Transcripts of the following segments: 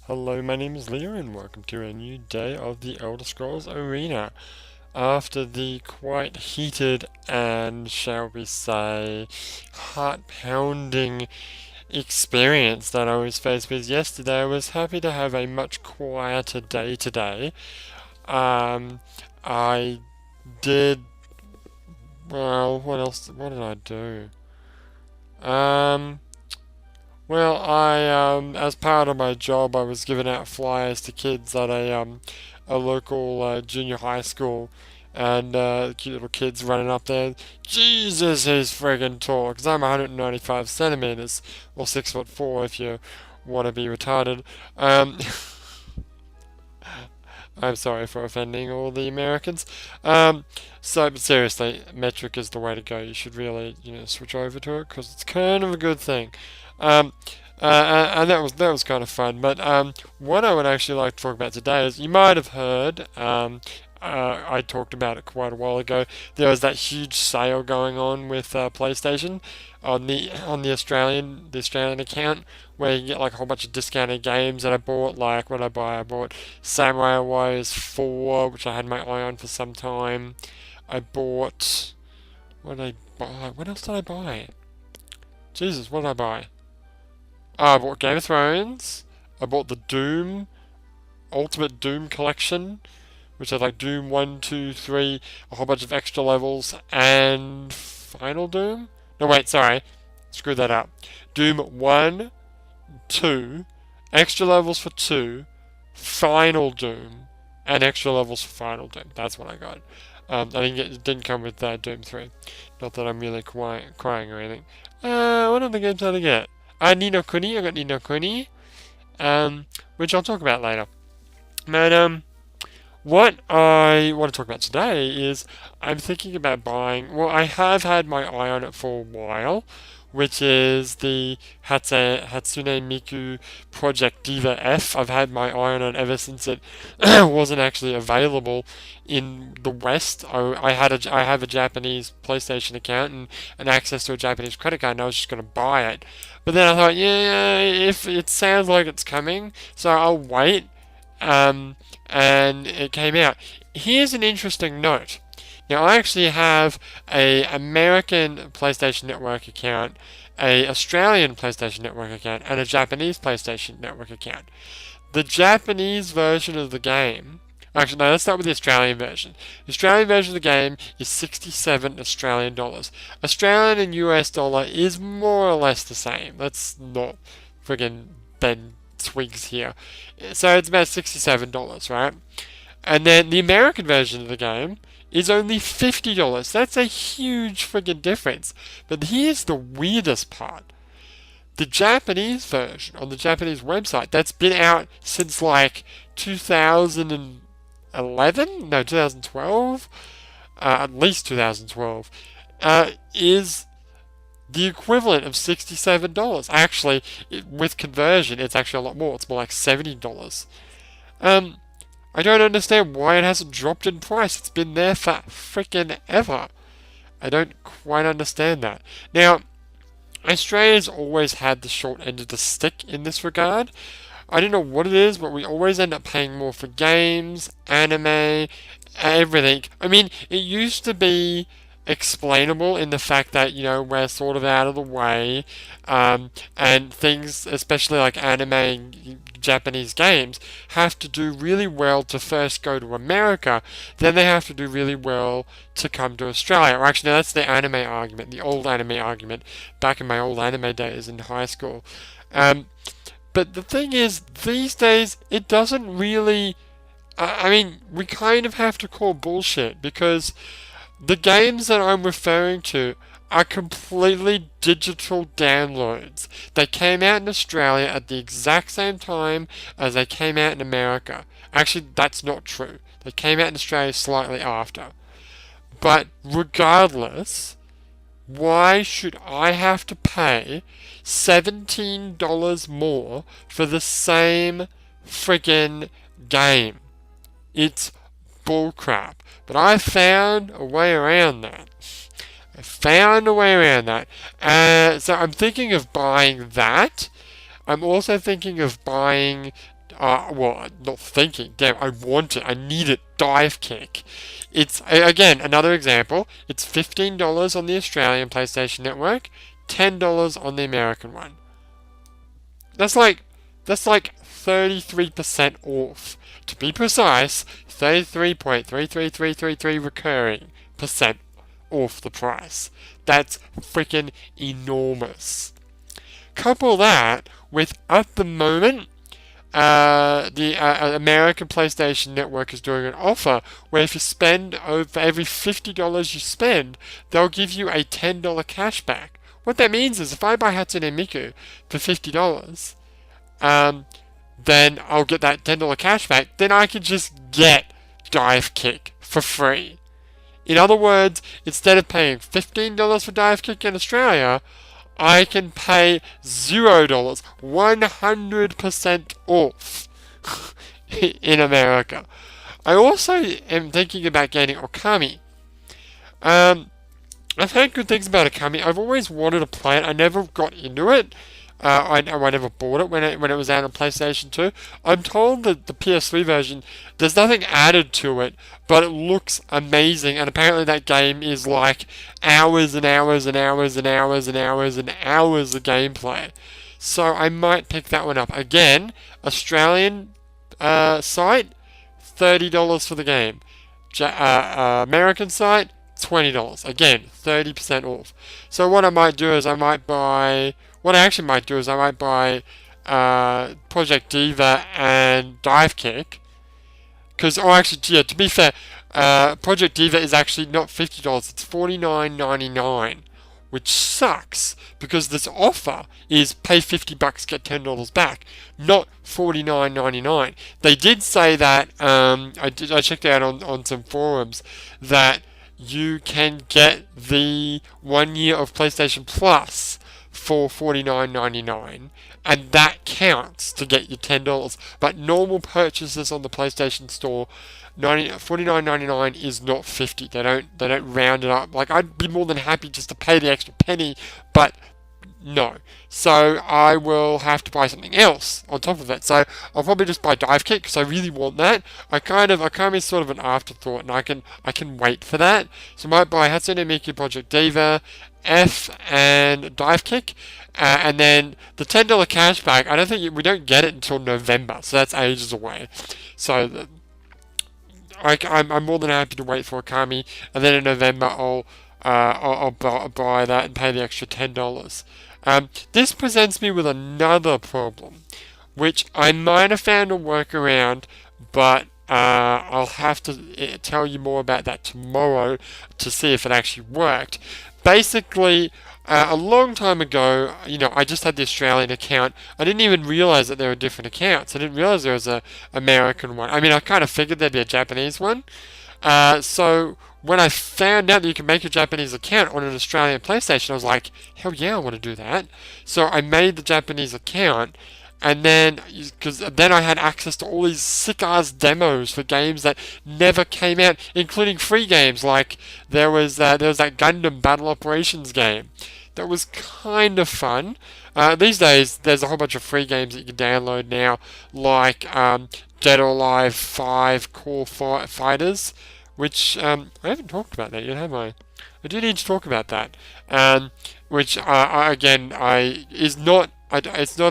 Hello, my name is Leo and welcome to a new day of the Elder Scrolls Arena. After the quite heated and, shall we say, heart-pounding experience that I was faced with yesterday, I was happy to have a much quieter day today. Um, I did, well, what did I do? Um, as part of my job, I was giving out flyers to kids at a local junior high school, and cute little kids running up there. Jesus, he's friggin' tall, 'cause I'm 195 centimeters, or 6'4" if you want to be retarded. Um, I'm sorry for offending all the Americans. But seriously, metric is the way to go. You should really, switch over to it because it's kind of a good thing. Um, and that was kind of fun. But what I would actually like to talk about today is you might have heard. I talked about it quite a while ago. There was that huge sale going on with PlayStation on the Australian account where you get like a whole bunch of discounted games. And I bought like what did I buy? I bought Samurai Warriors 4, which I had my eye on for some time. I bought what did I buy? What else did I buy? Jesus, what did I buy? I bought Game of Thrones. I bought the Doom Ultimate Doom Collection, which had like Doom 1, 2, 3, a whole bunch of extra levels, and Final Doom? No, wait, sorry. Screwed that up. Doom 1, 2, extra levels for 2, Final Doom, and extra levels for Final Doom. That's what I got. It didn't come with Doom 3. Not that I'm really crying or anything. What other games did I get? Ni no Kuni. I got Ni no Kuni. Which I'll talk about later. But, what I want to talk about today is I'm thinking about buying. Well, I have had my eye on it for a while, which is the Hatsune Miku Project Diva F. I've had my eye on it ever since it wasn't actually available in the West. I have a Japanese PlayStation account and access to a Japanese credit card, and I was just going to buy it. But then I thought, yeah, if it sounds like it's coming, so I'll wait. And it came out. Here's an interesting note. Now, I actually have a American PlayStation Network account, a Australian PlayStation Network account, and a Japanese PlayStation Network account. The Japanese version of the game. Actually, no, let's start with the Australian version. The Australian version of the game is 67 Australian dollars. Australian and US dollar is more or less the same. Let's not friggin' bend twigs here. So it's about $67, right? And then the American version of the game is only $50. That's a huge friggin' difference. But here's the weirdest part. The Japanese version on the Japanese website that's been out since like 2011? No, 2012? At least 2012. Is the equivalent of $67. Actually, with conversion, it's actually a lot more. It's more like $70. I don't understand why it hasn't dropped in price. It's been there for frickin' ever. I don't quite understand that. Now, Australia's always had the short end of the stick in this regard. I don't know what it is, but we always end up paying more for games, anime, everything. I mean, it used to be explainable in the fact that we're sort of out of the way, and things, especially like anime and Japanese games, have to do really well to first go to America, then they have to do really well to come to Australia. Or actually, no, that's the anime argument, the old anime argument, back in my old anime days in high school. But the thing is, these days, it doesn't really. I mean, we kind of have to call bullshit because the games that I'm referring to are completely digital downloads. They came out in Australia at the exact same time as they came out in America. Actually, that's not true. They came out in Australia slightly after. But regardless, why should I have to pay $17 more for the same friggin' game? It's bullcrap. But I found a way around that. So I'm thinking of buying that. I'm also thinking of buying. Well, not thinking. Damn, I want it. I need it. Dive Kick. It's again another example. It's $15 on the Australian PlayStation Network, $10 on the American one. That's like 33% off. To be precise, 33.33333 recurring percent off the price. That's freaking enormous. Couple that with, at the moment, the American PlayStation Network is doing an offer where if you spend over every $50 you spend, they'll give you a $10 cashback. What that means is if I buy Hatsune Miku for $50, then I'll get that $10 cashback. Then I can just get Dive Kick for free. In other words, instead of paying $15 for Dive Kick in Australia, I can pay $0, 100% off in America. I also am thinking about getting Okami. I've heard good things about Okami. I've always wanted to play it. I never got into it. I never bought it when it was out on PlayStation 2. I'm told that the PS3 version, there's nothing added to it, but it looks amazing, and apparently that game is like hours and hours and hours and hours and hours and hours of gameplay. So I might pick that one up. Again, Australian site, $30 for the game. American site, $20. Again, 30% off. So what I might do is I might buy Project Diva and Dive Kick. Because, to be fair, Project Diva is actually not $50, it's $49.99. Which sucks, because this offer is pay $50, get $10 back, not $49.99. They did say that, I checked out on some forums, that you can get the 1 year of PlayStation Plus for $49.99, and that counts to get you $10. But normal purchases on the PlayStation Store, $49.99 is not $50. They don't round it up. Like, I'd be more than happy just to pay the extra penny, but no. So I will have to buy something else on top of it. So I'll probably just buy Dive Kick because I really want that. Okami is sort of an afterthought, and I can wait for that. So I might buy Hatsune Miku Project Diva, F, and Dive Kick, and then the $10 cashback. I don't think we don't get it until November, so that's ages away. So I'm more than happy to wait for Okami, and then in November I'll buy that and pay the extra $10. This presents me with another problem, which I might have found a workaround, but I'll have to tell you more about that tomorrow to see if it actually worked. Basically, a long time ago, I just had the Australian account. I didn't even realize that there were different accounts. I didn't realize there was an American one. I mean, I kind of figured there'd be a Japanese one. So when I found out that you can make a Japanese account on an Australian PlayStation, I was like, hell yeah, I want to do that. So I made the Japanese account, and then, because then I had access to all these sick-ass demos for games that never came out, including free games, like there was that Gundam Battle Operations game that was kind of fun. These days, there's a whole bunch of free games that you can download now, like Dead or Alive 5 Core Fighters, which I haven't talked about that yet, have I? I do need to talk about that, which it's not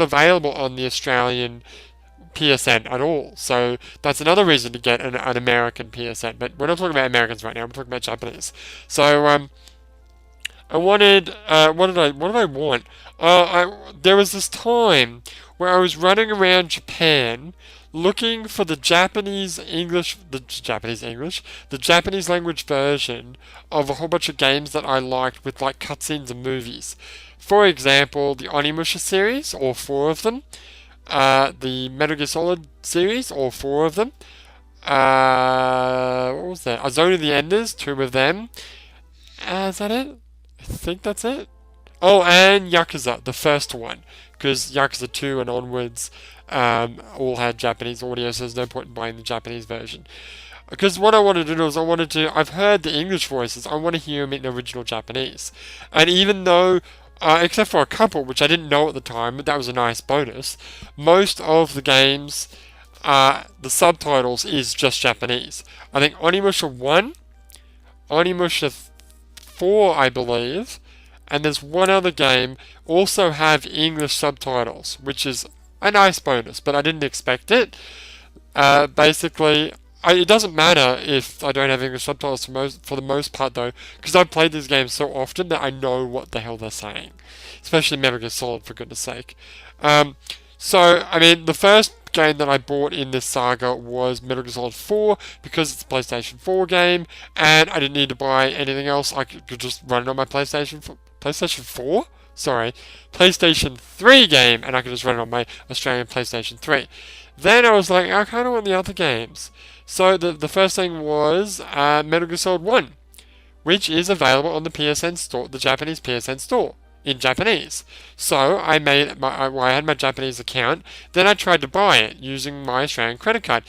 available on the Australian PSN at all. So that's another reason to get an American PSN. But we're not talking about Americans right now. I'm talking about Japanese. So I wanted what did I want? There was this time where I was running around Japan looking for the Japanese language version of a whole bunch of games that I liked with like cutscenes and movies. For example, the Onimusha series, all 4 of them. The Metal Gear Solid series, all 4 of them. What was that? Zone of the Enders, 2 of them. Is that it? I think that's it. Oh, and Yakuza, the first one. Because Yakuza 2 and onwards all had Japanese audio, so there's no point in buying the Japanese version. Because what I wanted to do is I've heard the English voices, I want to hear them in original Japanese. And even though except for a couple, which I didn't know at the time, but that was a nice bonus. Most of the games, the subtitles is just Japanese. I think Onimusha 1, Onimusha 4, I believe, and there's one other game also have English subtitles, which is a nice bonus, but I didn't expect it. Basically, it doesn't matter if I don't have English subtitles for the most part though, because I've played these games so often that I know what the hell they're saying. Especially Metal Gear Solid, for goodness sake. So, I mean, the first game that I bought in this saga was Metal Gear Solid 4, because it's a PlayStation 4 game, and I didn't need to buy anything else. I could just run it on my PlayStation 4? Sorry, PlayStation 3 game, and I could just run it on my Australian PlayStation 3. Then I was like, I kind of want the other games. So the first thing was Metal Gear Solid 1, which is available on the PSN store, the Japanese PSN store, in Japanese. So I had my Japanese account, then I tried to buy it using my Australian credit card.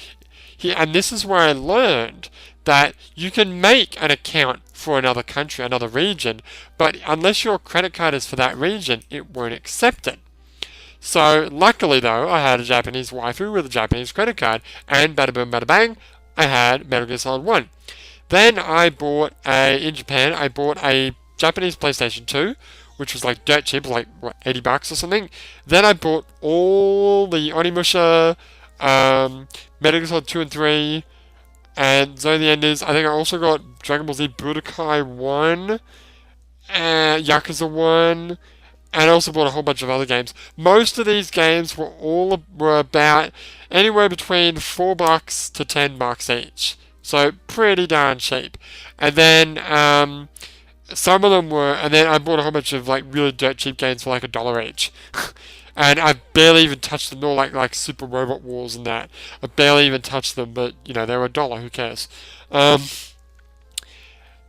And this is where I learned that you can make an account for another country, another region, but unless your credit card is for that region, it won't accept it. So, luckily though, I had a Japanese waifu with a Japanese credit card, and bada boom bada bang, I had Metal Gear Solid 1. Then in Japan, I bought a Japanese PlayStation 2, which was like dirt cheap, like what, $80 or something. Then I bought all the Onimusha, Metal Gear Solid 2 and 3, and Zone of the Enders. I think I also got Dragon Ball Z Budokai 1, and Yakuza 1, and I also bought a whole bunch of other games. Most of these games were about anywhere between $4 to $10 each. So pretty darn cheap. And then some of them were, and then I bought a whole bunch of like really dirt cheap games for like $1 each. And I barely even touched them, nor like Super Robot Wars and that. I barely even touched them, but you know, they were $1, who cares?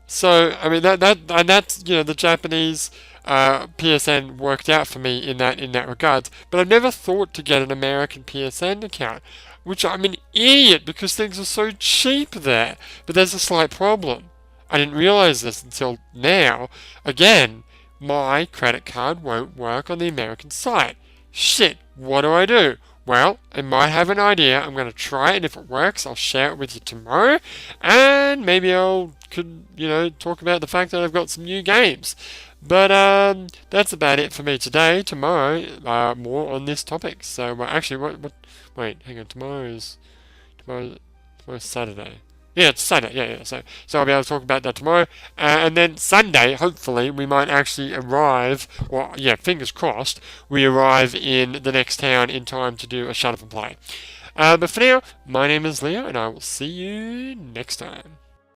So I mean that's the Japanese PSN worked out for me in that regards. But I've never thought to get an American PSN account, which I'm an idiot because things are so cheap there. But there's a slight problem. I didn't realize this until now. Again, my credit card won't work on the American site. Shit, what do? Well, I might have an idea. I'm going to try it, and if it works, I'll share it with you tomorrow. And maybe talk about the fact that I've got some new games. But that's about it for me today. Tomorrow, more on this topic. So actually, wait, hang on. Tomorrow's Saturday. Yeah, it's Saturday. Yeah. So I'll be able to talk about that tomorrow, and then Sunday, hopefully, we might actually arrive. Well, yeah, fingers crossed, we arrive in the next town in time to do a shut up and play. But for now, my name is Leo, and I will see you next time.